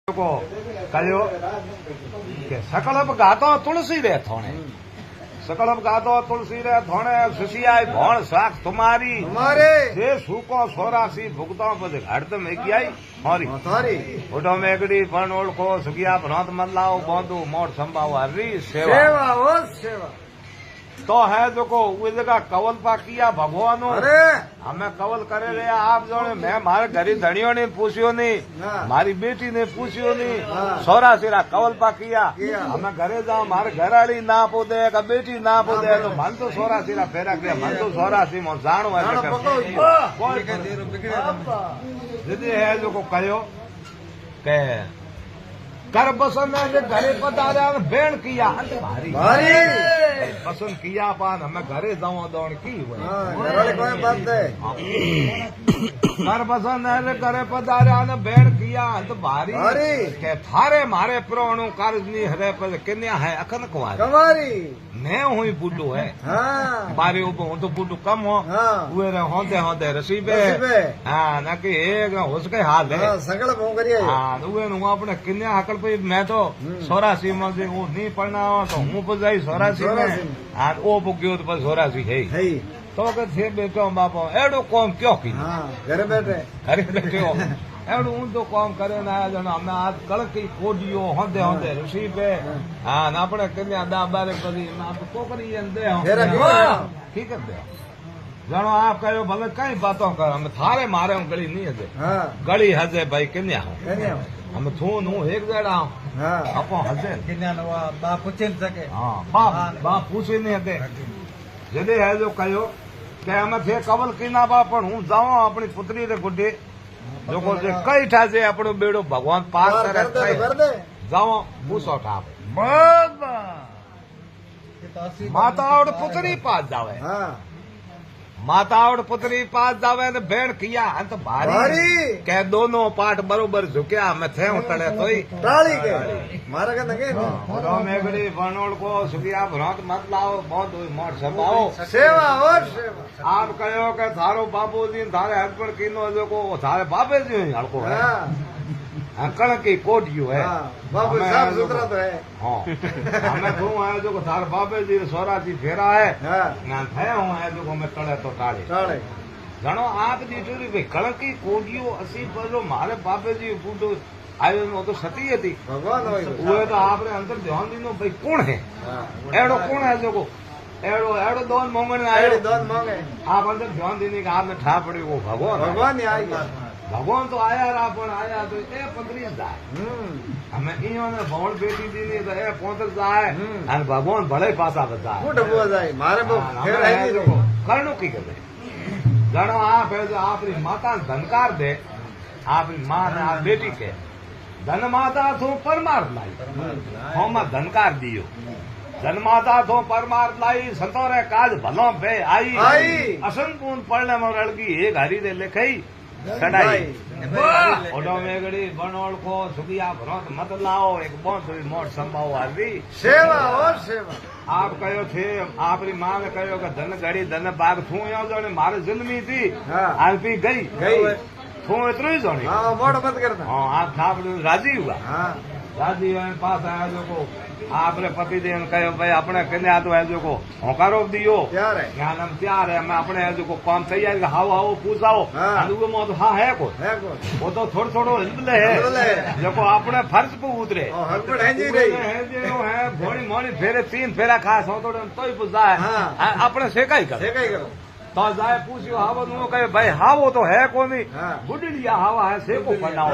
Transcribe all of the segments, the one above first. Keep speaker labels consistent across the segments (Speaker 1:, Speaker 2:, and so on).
Speaker 1: को कहो कि सकल गातो तुलसी रे थोणे सकल गातो तुलसी रे थोणे सुशियाई भौण साख तुम्हारी जे सूको सोरासी भुगतो पद हड़त मेगी आई मोरी उठो मेगड़ी पण ओळखो सुगिया भ्रांत मल्लाओ बोंदू मोट संभाव हरी सेवा
Speaker 2: हो सेवा
Speaker 1: तो है जो को उस जगह कवल पा किया भगवान हमें कवल करे रहे आप जो मैं मारे घरी धनियों ने पूछियो नहीं मारी बेटी ने पूछियो नहीं सोरा सिरा कवल पा किया हमें घरे जाओ मारे घर वाली ना पूदे का बेटी ना पूदे तो मन तो सोरा सिरा फेरा गया मन तो सोरा सी मो जानो दीदी है जो को कहो के कर बसन घरे पधारा भेण किया भारी पसंद किया पान हमें घरे जाओ दौड़ की कर पसंद घरे पधारा ने भेण किया अंत भारी के थारे मारे प्रोणु कार्य नी हरे पर किन्या है अखन कुमारी मैं हुई बुड्ढू है बारी ऊपर हूं तो बुड्ढू कम हो वे होते होते रसीबे हाँ न कि एक उसके हाल है
Speaker 2: सकल
Speaker 1: हाँ वे अपने किन्या हकल पे मैं तो 84 में से वो नहीं पढ़ना हो तो हूँ पुजाई 84 में हाँ वो पुग्यो तो 84 है तो थे बेटो बापो एडो कौन क्यों की
Speaker 2: घरे बैठे
Speaker 1: हो एवढं ઊંધો કામ કરે ને આયા જણ અમે આ કળકી કોડીઓ હોંદે હોંદે ઋષિ પે હા ને આપણે કન્યા દા બારે કરી કોકરી દે ઠીક જ દે જાણો આપ કયો ભલે કઈ વાતો કર અમે થારે મારે હું ગળી નહીં હજે ગળી હજે ભાઈ કન્યા અમે થૂન હું એક જણા આપો હજે
Speaker 2: કન્યા નો બા પૂછી ન શકે
Speaker 1: હા બાપ પૂછી નહીં હકે જદે હે જો કયો કે અમે थे કવલ કીના બા પણ હું જાઉં આપણી પુત્રી રે ગુડે લોકો જે કઈ ઠાજે આપણો બેડો ભગવાન પાર કરે જાઓ પૂછો ઠાપ માતા આવડ પુત્રી પાસ જાવે माता और पुत्री पास जावे ने भेण किया अंत भारी के दोनों पाठ बरोबर झुक्या मैं थे उतले तोई
Speaker 2: टाली के मारे के नगे
Speaker 1: ओरो मेगड़ी बनोड़ को सुगिया भ्रांत मत लाओ बहुत मोट सबाओ
Speaker 2: सेवा और सेवा
Speaker 1: आप कहो के थारो बाबूजी थारे हड़पड़ कीनो जो को थारे बाबे जी हड़को है कण की कोटियो है
Speaker 2: बाबू साफ सुथरा तो है
Speaker 1: हाँ हमें तू है जो थार बाबे जी सोरा जी फेरा है थे हूँ है जो मैं टले तो टाले घणो आप जी चोरी भाई कण की कोटियो असी पर मारे बाबे जी बूढ़ो आयो तो सती थी
Speaker 2: भगवान
Speaker 1: वो तो आपने अंदर ध्यान दीनो भाई कौन है एड़ो कौन है जो को एड़ो एड़ो दोन मोंगन आयो
Speaker 2: दोन मोंगे
Speaker 1: आप अंदर ध्यान देने का आपने ठा पड़ी वो
Speaker 2: भगवान ही आई
Speaker 1: भगवान तो आया रा पण आया तो ए 35 जाए हमें इयो ने भौण बेटी दी ने तो ए 35 जाए अन भगवान भले पासा बजाए
Speaker 2: फूट बुआ जाए मारे बो फेर आई
Speaker 1: देखो करनो की करे जानो आप है जो आपरी माता धनकार दे आपरी मां ने आप बेटी के धन माता तो परमार्थ लाई होमा धनकार दियो धन माता तो परमार्थ लाई संतोरे काज भलो पे आई असंपूर्ण पढ़ने में लड़की एक हरी दे लिखई चढ़ाई ओडो मेगड़ी बनोड़ को सुगिया भ्रांत मत लाओ एक बहुत मोट संभाव आदि
Speaker 2: सेवा और सेवा
Speaker 1: आप कहो थे आपरी मां ने कहो कि धन घड़ी धन बाग थू यो जो मारे जिंदगी थी आज भी गई थू इतनो ही जोनी
Speaker 2: मोड़ मत करना
Speaker 1: हाँ आप था राजी हुआ राजी हुआ पास आया जो को आपने पति देव कहो भाई अपने कन्या तो है जो को होकारो दियो ज्ञान हम तैयार है मैं अपने है जो को काम तैयार हाओ हाओ पूछाओ तो हाँ है को वो तो थोड़ो थोड़ो हिंदले है जो को अपने फर्ज पे उतरे है भोड़ी मोड़ी फेरे 3 फेरा खास हो तो ही पूछा है अपने सेकाई करो तो जाए पूछियो हावो नु कहे भाई हावो तो है कोनी बुढ़िया हावा है सेको बनाओ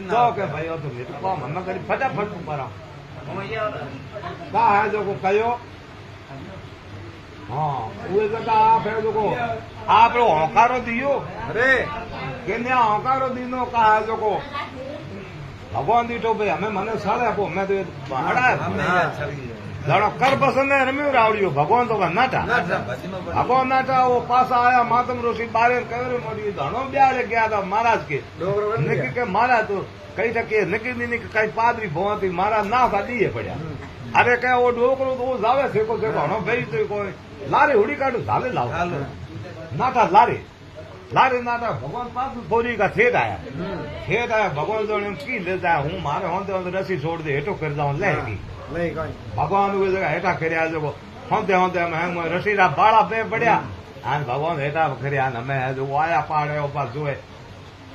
Speaker 1: तो के भाई तो मेरे को मम्मा करी फटाफट ऊपर का है जो को कहो हाँ वो जगह आप है जो को आप होकारो दियो अरे केन्या होकारो दीनो का है जो को भगवान दीटो भाई हमें मने साड़े को मैं तो बड़ा जानो कर पसंद है रम्यो रावड़ियो भगवान तो का नाटा भगवान नाटा वो पासा आया मातम ऋषि बारे कहो मोड़ी धनो ब्याले गया था महाराज के निकी के मारा तो कई टके निकी नी कई पादरी भवती मारा ना था दिए पड़ा अरे क्या वो डोकरो तो वो जावे सेको सेको हणो भाई तो कोई लारे हुड़ी काटो झाले लाओ नाटा लारे લારી નાટા ભગવાન પાછું થોડી કા થેટ આયા ભગવાન જો એમ કી લેતા હું મારે હોંદે રસી છોડ દે હેઠો કરી જાઉં લે કી
Speaker 2: નહીં કઈ
Speaker 1: ભગવાન હેઠા કર્યા જો હોંદે અમે રસીરા બાળા બે પડ્યા આ ભગવાન હેઠા કર્યા અમે આયા પાડે પાસ જોવે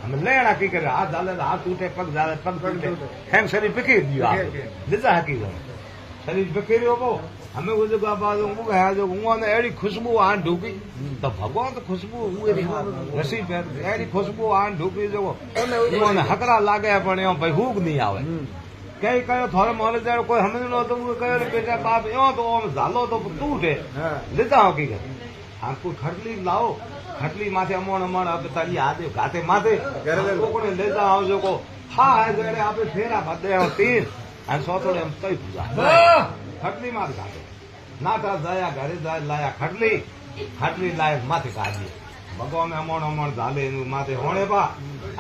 Speaker 1: અમે લેણા કી કરે હાથ ચાલે હાથ તૂટે પગ ચાલે પગ તૂટે હેમ શરીર પીકી દીધું લીધા હાકી ગયો શરીર પીકેર્યો બહુ અમે બધું બાબા હું ગયા જો હું એડી ખુશ્બુ આન ઢૂકી તો ભગવાન તો ખુશ્બુ રસી એડી ખુશ્બુ આન ઢૂકી જો હું હકરા લાગે પણ એમ ભાઈ હુક નહીં આવે કઈ કયો થોડે મોરે જાય કોઈ સમજ નતો હું કયો બેટા બાપ એવો તો આમ ઝાલો તો તૂટે લીધા હાકી ગયો આમ કોઈ ખટલી લાવો ખટલી માથે અમણ તારી આદે ગાતે માથે કોને લેતા આવજો કો હા આપણે ફેરા બધે તીર અને સોતોડે એમ કઈ પૂજા ખટલી માથે ગાતે નાટા જાય ઘરે જાય લાયા ખટલી લાય માથે કાઢી ભગવાન અમણ ઝાલે એનું માથે હોણે પા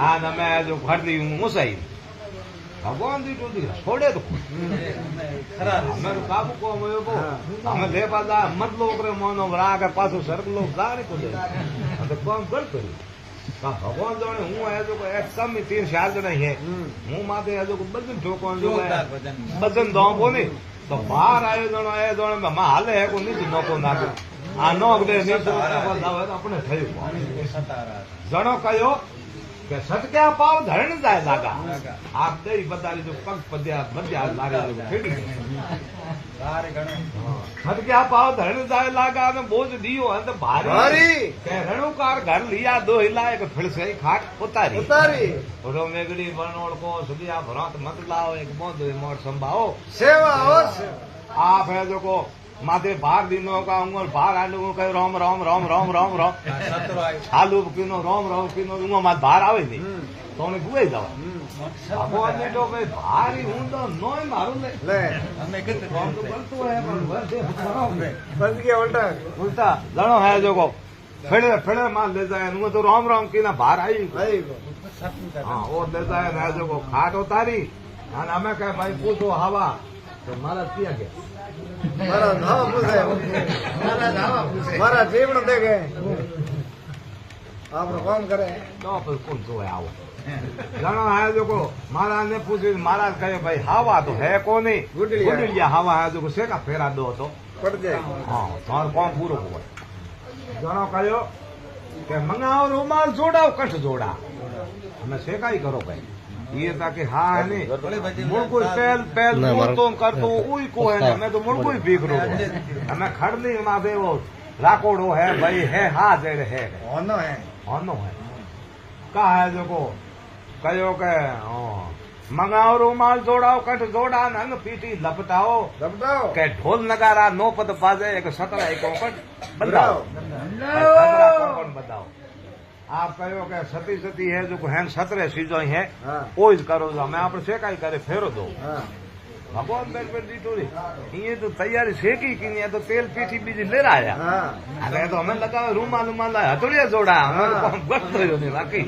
Speaker 1: આ અમે જો ખટલી હું મુસાઈ ભગવાન દીધું છોડે તો અમે કાબુ કો અમે લે પાછા મતલો કરે મોનો રાગ પાછું સરકલો ગાડી કો કોમ કર કર્યું ભગવાન જાણે હું આજો એક કમ 3-4 જણા હે હું માથે આજો બધું ઠોકવાનું જો બધન દોંબો ને તો બહાર આવ્યો જણો હાલે હે કોઈ નીચે નોકો નાખે આ નોક દે નીચે આપણે થયું જણો કયો કે સટક્યા પાવ ધરણ જાય લાગા આપ દઈ બતારી જો પગ બધ્યા લાગે સટક્યા પાવ ધરણ જાય લાગા અને બોજ દિયો અંત ભારી કે રણુકાર ઘર લિયા દો હિલા એક ફિલસે ખાટ ઉતારી ઓડો મેગડી બરણોળ કો સુધિયા ભરત મત લાવો એક બોંધો મોટ સંભાવો
Speaker 2: સેવા હો
Speaker 1: आप है जो को माथे भाग दिनों का उंगल भाग आलू कह रोम रोम रोम रोम रोम रोम आलू किनो रोम रोम किनो उंगल माथ भार आवे नहीं तो ने गुए जावा भगवान ने तो भाई भारी हूं तो नोय मारू ले हमें कितने रोम तो बनतो है पर वर्दे
Speaker 2: बंद किया
Speaker 1: उल्टा लड़ो है जो को फेड़े माल ले जाए उंगल तो रोम रोम की ना भार आई हां वो ले जाए ना जो को खाट उतारी और हमें कहे भाई पूछो हवा तो महाराज किया क्या
Speaker 2: महाराज धावा पूछे महाराज जीवन दे गए आप काम करे
Speaker 1: तो फिर कौन जो है आओ जानो है जो को महाराज ने पूछे महाराज कहे भाई हवा तो है कौन नहीं गुडलिया हवा है जो को से का फेरा दो तो
Speaker 2: पड़ जाए
Speaker 1: हाँ तुम्हारा काम पूरा हुआ जानो कहो के मंगाओ रुमाल जोड़ाओ कट जोड़ा हमें से का ही करो भाई ये ताकि हाँ है नहीं मुड़को पहल तो करतो उई को है ना मैं तो मुड़को ही भीग रो हमें खड़ली माथे वो राकोड़ो है भाई है हाँ जेड़ है
Speaker 2: होनो है
Speaker 1: का है जो को कहो के मंगाओ रुमाल जोड़ाओ कट जोड़ा नंग पीटी लपटाओ के ढोल नगारा नो पद बाजे एक सतरा एक ओकट बंदाओ बताओ आप कहो के सती है जो हैन 17 सीजो है ओज करो मैं आप सेकाई करे फेरो दो भगवान पे दीटो रे ये तो तैयारी सेकी की नहीं तो तेल पीठी बीजी ले आया अरे तो हमें लगा रूमाल हथौड़िया जोड़ा हमें गट तो नहीं बाकी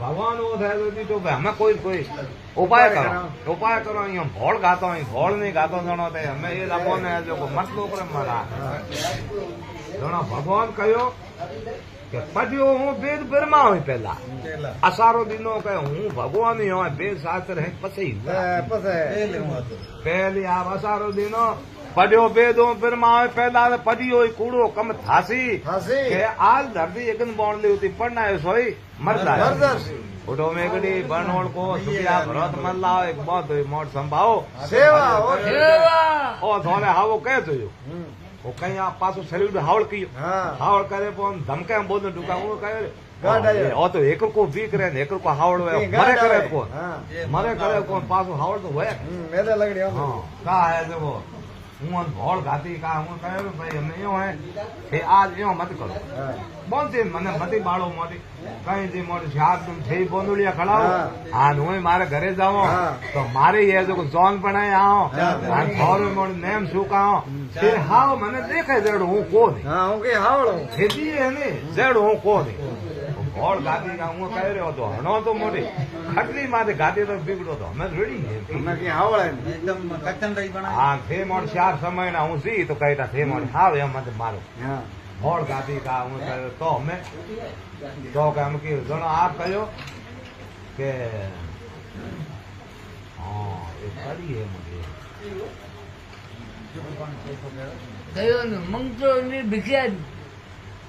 Speaker 1: भगवान वो है तो दीटो भाई हमें कोई उपाय करो ये भोल गातो भोल नहीं गातो जनो थे हमें ये लाभो ने जो मतलब करे मारा जनो भगवान कहो કે પઢ્યો હું વેદ બ્રહ્મા હોય પેલા અસારો દિનો કે હું ભગવાન હોય વેદ શાસ્ત્ર હે પછી પહેલી આ અસારો દિનો પઢ્યો વેદ બ્રહ્મા હોય પેલા પઢ્યો કૂડો કમ થાસી કે આજ ધરતી એકન બોણલી હતી પડનાયો સોઈ મરદા ઉઠો મેગડી બણોળ કો સુપિયા ભરત મલ્લા એક बहुत મોટ સંભાવો
Speaker 2: સેવા
Speaker 1: ઓ થોને હાવો કે જોયો वो कहीं आप पास शरीर में हावड़ की हावड़ करे धमके हम बोलने ढुका वो कहे और तो एक को वीक रहे एक को हावड़ मरे करे कौन मरे करे कौन पास हावड़ तो हुए
Speaker 2: मेरे लग रही
Speaker 1: हाँ कहा है जो હું ભોળ ઘાતી કા હું કહ્યું ભાઈ અમે એવું હે કે આજ એવું મત કરો બોલતી મને મતી બાળો મોટી કઈ દી મોટી શાક થઈ બોંદુલિયા ખડાવો હા હું મારે ઘરે જાઓ તો મારે એ જો જોન બનાય આવો થોડું મોડું નેમ સુકાઓ फिर हाव મને દેખે જેડું હું કોની
Speaker 2: હા હું કે હાવળો
Speaker 1: ખેતી હે ને જેડું હું કોની ભોળ ગાતી કા હું કહી રહ્યો હતો હણો તો મોટી ખટલી માથે ગાતી તો બીગડો તો અમે રેડી
Speaker 2: અમે કે હાવળે એકદમ કચન રહી બના
Speaker 1: હા થે મોડ 4 સમય ના હું સી તો કઈતા થે મોડ હાવ એમ મત મારો હોળ ગાતી કા હું કહ્યું તો અમે તો કે અમે કીધું જણો આ કહ્યો કે હા એ કરી એમ
Speaker 3: કયો ને મંગતો ની ભિખ્યા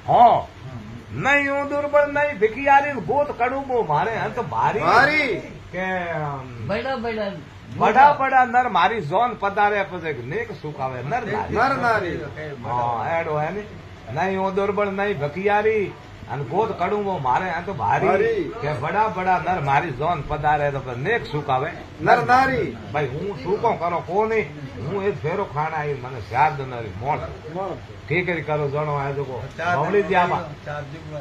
Speaker 1: હા નહીં હું દુર્બળ નહીં ભિખિયારી ગોત કડુબો મારે અંત ભારી કે
Speaker 3: બડા બડા
Speaker 1: બડા બડા નર મારી ઝોન પધારે પછી નેક સુકાવે નર નારી હા એડો હે ને નહીં હું દુર્બળ નહીં ભિખિયારી અને ગોત કડુબો મારે અંત ભારી કે બડા બડા નર મારી ઝોન પધારે તો નેક સુકાવે
Speaker 2: નર નારી
Speaker 1: ભાઈ હું શું કરો કોની હું એ ફેરો ખાણા આવી મને ચાર દનારી મોણ ઠીક જ કરો જણો આ જોકો ભવળી જ્યામાં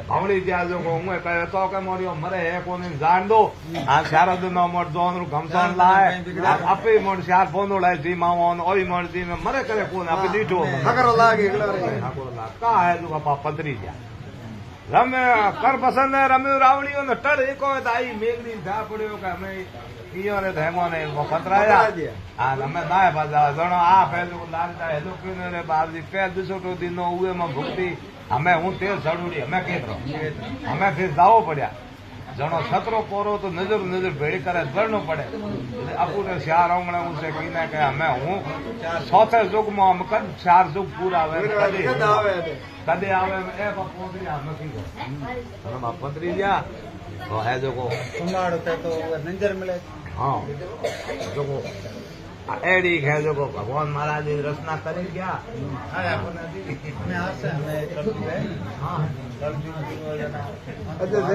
Speaker 1: ભવળી જ્યાં જોકો હું કહે તો કે મોર્યો મરે હે કોની જાણ દો આ શારદ નો મોટ દોનરું ઘમસાન લાય આપી મોટ ચાર ફોનો લાય જી માવો ઓઈ મોટ જી મરે કરે કોણ આપી દીઠો
Speaker 2: હકરો લાગે
Speaker 1: કા હે જો પા પતરી જ્યાં રમે કર પસંદ રમ્યું રાવણીઓ ને ટળ એકો આઈ મેઘની ધા પડ્યો કે અમે ઈયો ને ધેમો ને પતરાયા આ અમે નાય બાજા જણો આ પેલું લાલતા હેલો કીને રે બાજી પે દુસોટો દિનો ઉએ માં ભક્તિ અમે હું તેલ ચડુડી અમે કેતરો અમે ફિર જાવો પડ્યા જણો છતરો પોરો તો નજર ભેળી કરે ધરનો પડે અપુરે ચાર આંગણા હું છે કીને કે અમે હું સોથે યુગમાં અમે કદ ચાર યુગ પૂરા આવે કદે આવે એ પોતરી આ નથી ગયો પતરી ગયા તો હે જોકો
Speaker 2: કુમાડો તો નંજર મળે
Speaker 1: હા જોકો એડી હે જોકો ભગવાન મહારાજ રચના કરી ગયા
Speaker 2: અમે આવશે અમે
Speaker 1: હા
Speaker 2: અચ્છા